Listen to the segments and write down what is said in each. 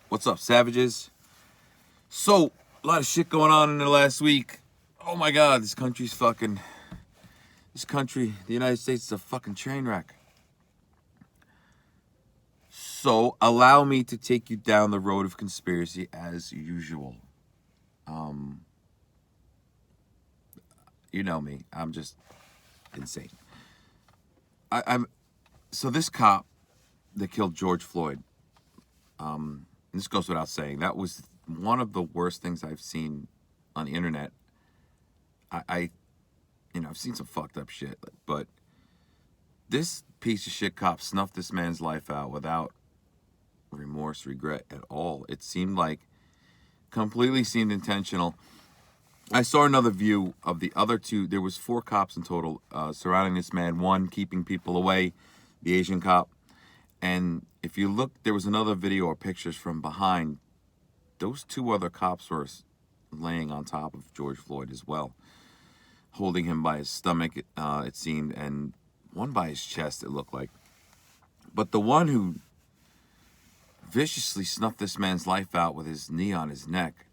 What's up, savages? So, a lot of shit going on in the last week. Oh my god, this country, the United States, is a fucking train wreck. So, allow me to take you down the road of conspiracy as usual. You know me, I'm just insane. I'm so this cop that killed George Floyd. This goes without saying. That was one of the worst things I've seen on the internet. I I've seen some fucked up shit, but this piece of shit cop snuffed this man's life out without remorse, regret at all. It seemed like completely seemed intentional. I saw another view of the other two. There was 4 cops in total surrounding this man. One keeping people away, the Asian cop. And if you look, there was another video or pictures from behind. Those 2 other cops were laying on top of George Floyd as well, holding him by his stomach, it seemed, and one by his chest, it looked like. But the one who viciously snuffed this man's life out with his knee on his neck,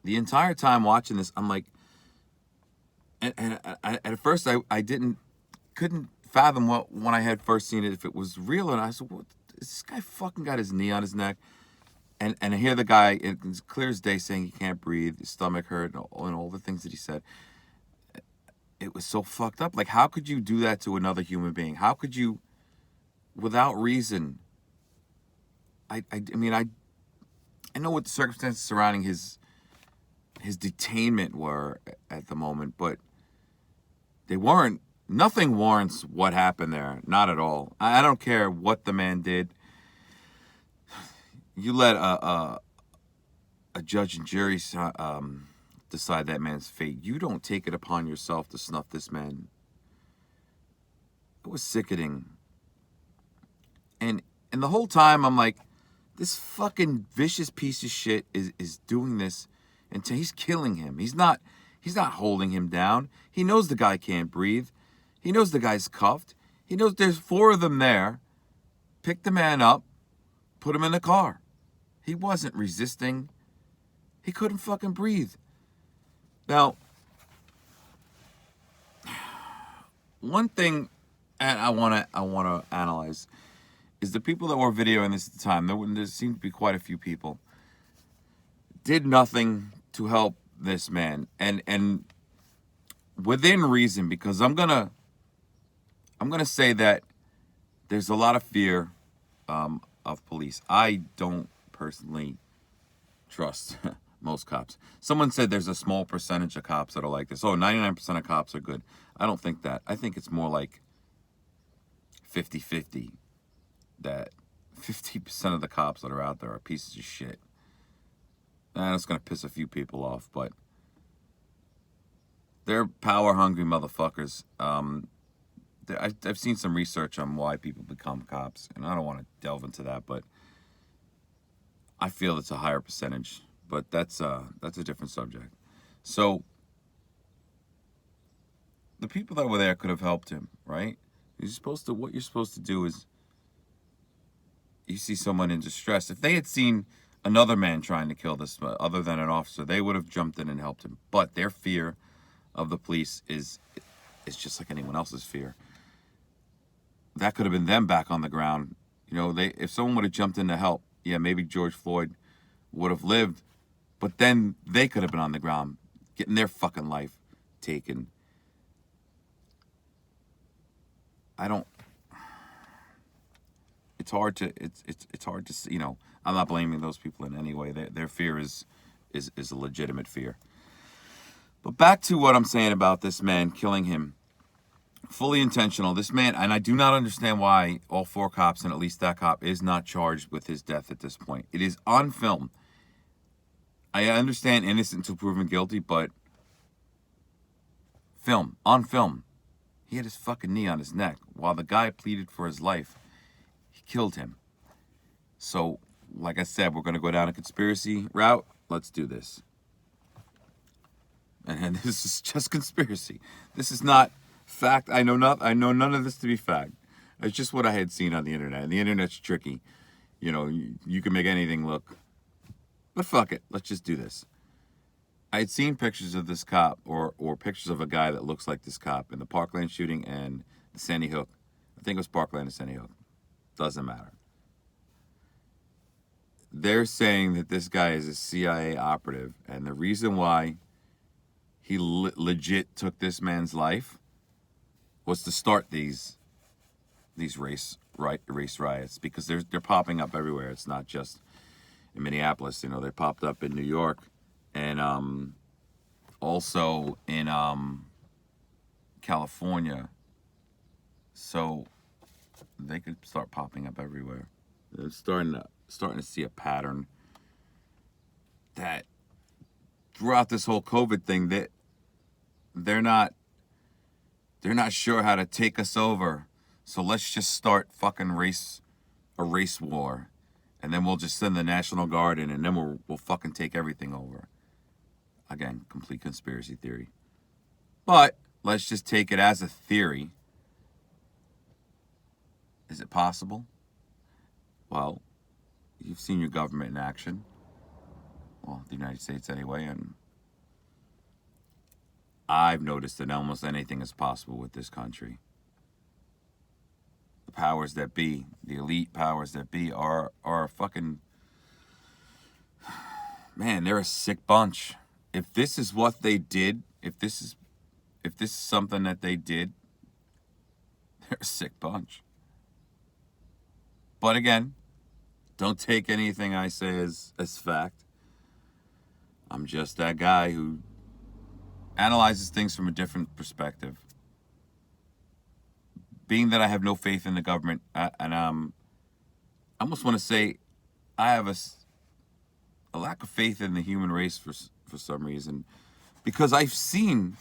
the entire time watching this, I'm like, and at first I couldn't fathom when I had first seen it, if it was real. And I said, what, is this guy fucking got his knee on his neck? And I hear the guy, it's clear as day, saying he can't breathe, his stomach hurt, and all the things that he said. It was so fucked up. Like, how could you do that to another human being? How could you, without reason? I know what the circumstances surrounding his detainment were at the moment, but they weren't. Nothing warrants what happened there. Not at all. I don't care what the man did. You let a judge and jury decide that man's fate. You don't take it upon yourself to snuff this man. It was sickening. And the whole time I'm like, this fucking vicious piece of shit is doing this until he's killing him. He's not holding him down. He knows the guy can't breathe. He knows the guy's cuffed. He knows there's 4 of them there. Pick the man up, put him in the car. He wasn't resisting. He couldn't fucking breathe. Now, one thing I want to analyze is the people that were videoing this at the time. There seemed to be quite a few people. Did nothing to help this man, and within reason, because I'm gonna say that there's a lot of fear of police. I don't personally trust most cops. Someone said there's a small percentage of cops that are like this. Oh, 99% of cops are good. I don't think that. I think it's more like 50-50, that 50% of the cops that are out there are pieces of shit. And it's going to piss a few people off, but they're power-hungry motherfuckers. I've seen some research on why people become cops, and I don't want to delve into that, but I feel it's a higher percentage. But that's a different subject. So the people that were there could have helped him, right? What you're supposed to do is, you see someone in distress. If they had seen another man trying to kill this, other than an officer, they would have jumped in and helped him. But their fear of the police is just like anyone else's fear. That could have been them back on the ground. If someone would have jumped in to help, yeah, maybe George Floyd would have lived, but then they could have been on the ground getting their fucking life taken. It's hard to see, I'm not blaming those people in any way. Their fear is a legitimate fear. But back to what I'm saying about this man killing him. Fully intentional. This man, and I do not understand why all 4 cops, and at least that cop, is not charged with his death at this point. It is on film. I understand innocent until proven guilty, but on film. He had his fucking knee on his neck while the guy pleaded for his life. He killed him. So, like I said, we're going to go down a conspiracy route. Let's do this. And this is just conspiracy. This is not fact. I know none of this to be fact. It's just what I had seen on the internet. And the internet's tricky. you can make anything look. But fuck it, let's just do this. I had seen pictures of this cop or pictures of a guy that looks like this cop in the Parkland shooting and the Sandy Hook. I think it was Parkland and Sandy Hook. Doesn't matter. They're saying that this guy is a CIA operative, and the reason why he legit took this man's life was to start these race riots, because they're popping up everywhere. It's not just in Minneapolis. They popped up in New York, and also in California. So they could start popping up everywhere. They're starting to see a pattern that throughout this whole COVID thing, that they're not sure how to take us over. So let's just start fucking a race war, and then we'll just send the National Guard in, and then we'll fucking take everything over. Again, complete conspiracy theory. But let's just take it as a theory. Is it possible? Well, you've seen your government in action. Well, the United States anyway, and I've noticed that almost anything is possible with this country. The powers that be, the elite powers that be, are fucking, man, they're a sick bunch. If this is what they did, if this is something that they did, they're a sick bunch. But again, don't take anything I say as fact. I'm just that guy who analyzes things from a different perspective. Being that I have no faith in the government, and I almost want to say I have a lack of faith in the human race for some reason, because I've seen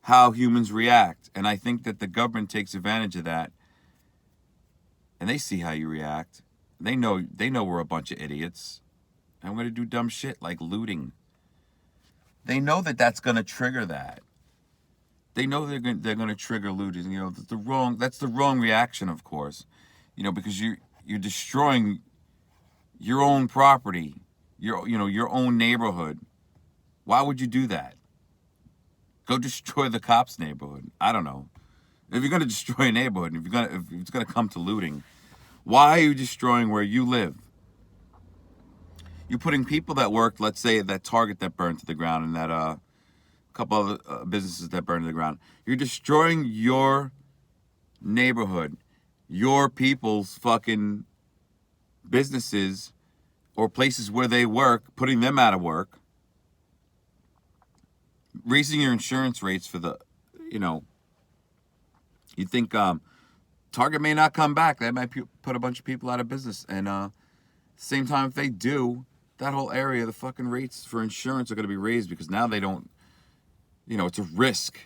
how humans react, and I think that the government takes advantage of that, and they see how you react. They know we're a bunch of idiots, and we're going to do dumb shit like looting. They know that that's going to trigger that. They know they're going to trigger looting. That's the wrong reaction, of course. Because you're destroying your own property, your own neighborhood. Why would you do that? Go destroy the cop's neighborhood. I don't know. If you're going to destroy a neighborhood, if it's going to come to looting, why are you destroying where you live? You're putting people that worked, let's say, at that Target that burned to the ground, and that couple of businesses that burned to the ground. You're destroying your neighborhood, your people's fucking businesses or places where they work, putting them out of work, raising your insurance rates for the, you think Target may not come back. That might put a bunch of people out of business. And same time, if they do, that whole area, the fucking rates for insurance are going to be raised, because now they don't, it's a risk.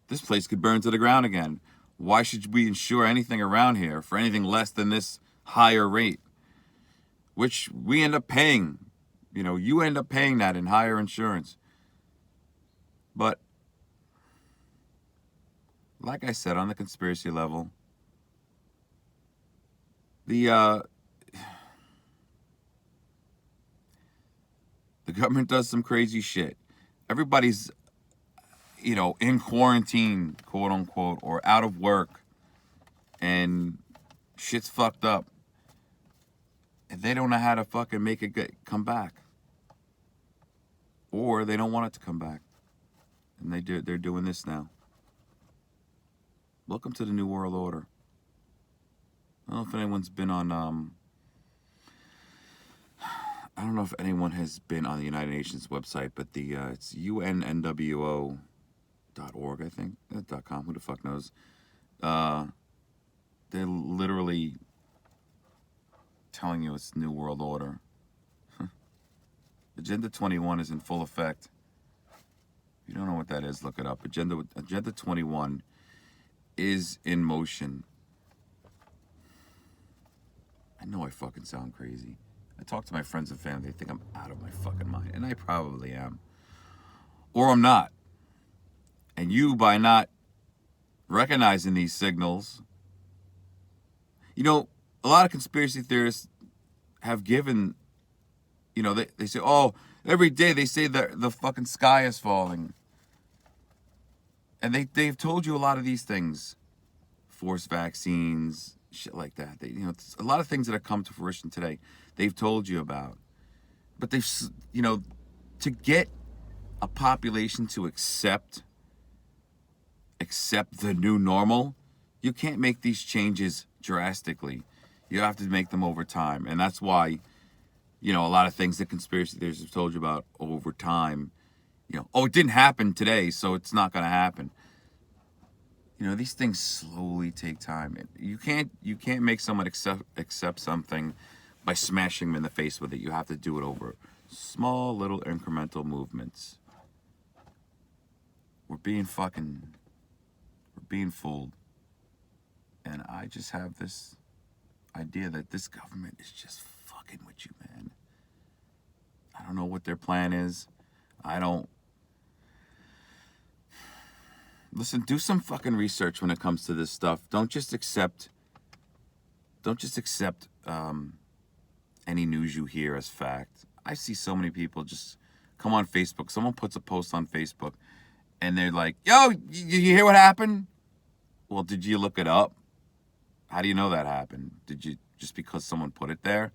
This place could burn to the ground again. Why should we insure anything around here for anything less than this higher rate? Which we end up paying. You end up paying that in higher insurance. But like I said, on the conspiracy level, the government does some crazy shit. Everybody's, in quarantine, quote unquote, or out of work, and shit's fucked up. And they don't know how to fucking make it come back. Or they don't want it to come back. And they're doing this now. Welcome to the New World Order. I don't know if anyone's been on, I don't know if anyone has been on the United Nations website, but it's unnwo.org, I think, .com, who the fuck knows. They're literally telling you it's New World Order. Agenda 21 is in full effect. If you don't know what that is, look it up. Agenda 21 is in motion. I know I fucking sound crazy. I talk to my friends and family. They think I'm out of my fucking mind. And I probably am. Or I'm not. And you, by not recognizing these signals, a lot of conspiracy theorists have given, they say, oh, every day they say that the fucking sky is falling. And they've told you a lot of these things. Forced vaccines, shit like that. A lot of things that have come to fruition today, they've told you about. But to get a population to accept the new normal, you can't make these changes drastically. You have to make them over time. And that's why, a lot of things that conspiracy theorists have told you about over time, it didn't happen today, so it's not going to happen. These things slowly take time. You can't make someone accept something by smashing them in the face with it. You have to do it over small little incremental movements. We're being fooled. And I just have this idea that this government is just fucking with you, man. I don't know what their plan is. Listen, do some fucking research when it comes to this stuff. Don't just accept any news you hear as fact. I see so many people just come on Facebook. Someone puts a post on Facebook and they're like, yo, you hear what happened? Well, did you look it up? How do you know that happened? Did you just because someone put it there?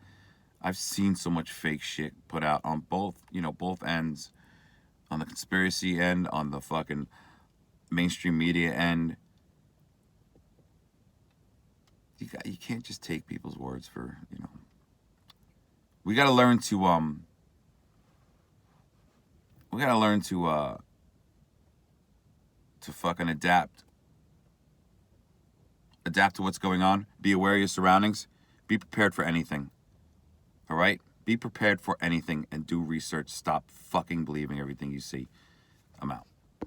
I've seen so much fake shit put out on both ends, on the conspiracy end, on the fucking mainstream media end. You can't just take people's words for, we got to learn to fucking adapt to what's going on. Be aware of your surroundings. Be prepared for anything. All right? Be prepared for anything and do research. Stop fucking believing everything you see. I'm out.